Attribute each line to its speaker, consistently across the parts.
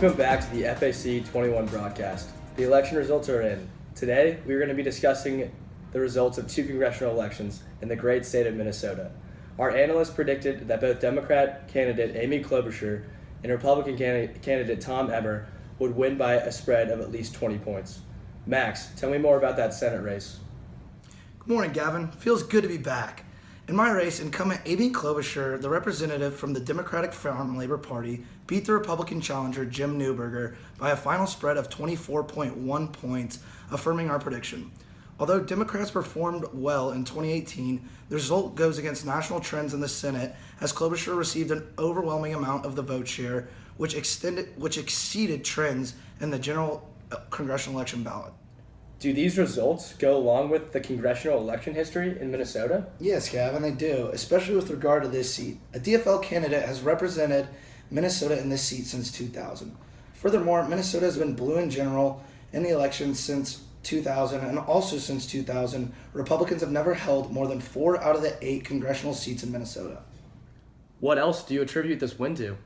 Speaker 1: Welcome back to the FAC 21 broadcast. The election results are in. Today, we are going to be discussing the results of two congressional elections in the great state of Minnesota. Our analysts predicted that both Democrat candidate Amy Klobuchar and Republican candidate Tom Emmer would win by a spread of at least 20 points. Max, tell me more about that Senate race.
Speaker 2: Good morning, Gavin. Feels good to be back. In my race, incumbent Amy Klobuchar, the representative from the Democratic Farm Labor Party, beat the Republican challenger Jim Newberger by a final spread of 24.1 points, affirming our prediction. Although Democrats performed well in 2018, the result goes against national trends in the Senate, as Klobuchar received an overwhelming amount of the vote share, which exceeded trends in the general congressional election ballot.
Speaker 1: Do these results go along with the congressional election history in Minnesota?
Speaker 2: Yes, Gavin, they do, especially with regard to this seat. A DFL candidate has represented Minnesota in this seat since 2000. Furthermore, Minnesota has been blue in general in the election since 2000, and also since 2000, Republicans have never held more than 4 out of the 8 congressional seats in Minnesota.
Speaker 1: What else do you attribute this win to?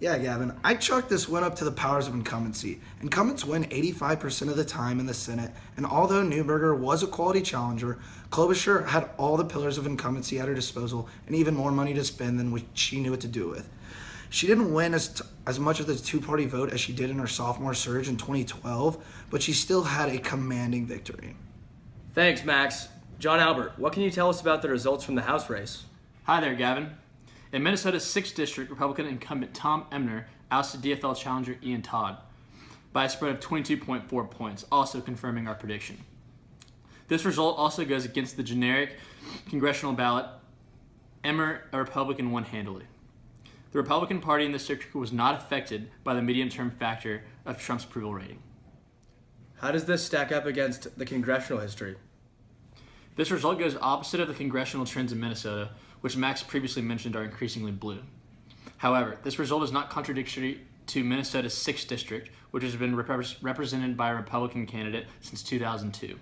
Speaker 2: Yeah, Gavin, I chalk this win up to the powers of incumbency. Incumbents win 85% of the time in the Senate, and although Newberger was a quality challenger, Klobuchar had all the pillars of incumbency at her disposal and even more money to spend than what she knew what to do with. She didn't win as much of the two-party vote as she did in her sophomore surge in 2012, but she still had a commanding victory.
Speaker 1: Thanks, Max. John Albert, what can you tell us about the results from the House race?
Speaker 3: Hi there, Gavin. In Minnesota's 6th District, Republican incumbent Tom Emmer ousted DFL challenger Ian Todd by a spread of 22.4 points, also confirming our prediction. This result also goes against the generic congressional ballot. Emmer, a Republican, won handily. The Republican Party in this district was not affected by the medium-term factor of Trump's approval rating.
Speaker 1: How does this stack up against the congressional history?
Speaker 3: This result goes opposite of the congressional trends in Minnesota, which Max previously mentioned are increasingly blue. However, this result is not contradictory to Minnesota's 6th District, which has been represented by a Republican candidate since 2002.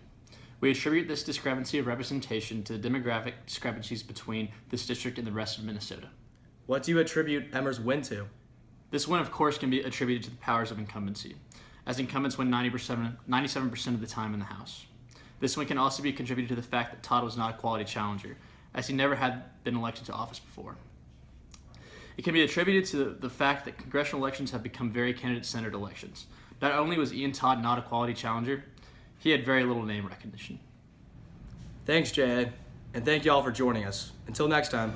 Speaker 3: We attribute this discrepancy of representation to the demographic discrepancies between this district and the rest of Minnesota.
Speaker 1: What do you attribute Emmer's win to?
Speaker 3: This win, of course, can be attributed to the powers of incumbency, as incumbents win 97% of the time in the House. This win can also be contributed to the fact that Todd was not a quality challenger, as he never had been elected to office before. It can be attributed to the fact that congressional elections have become very candidate-centered elections. Not only was Ian Todd not a quality challenger, he had very little name recognition.
Speaker 1: Thanks, J.A., and thank you all for joining us. Until next time.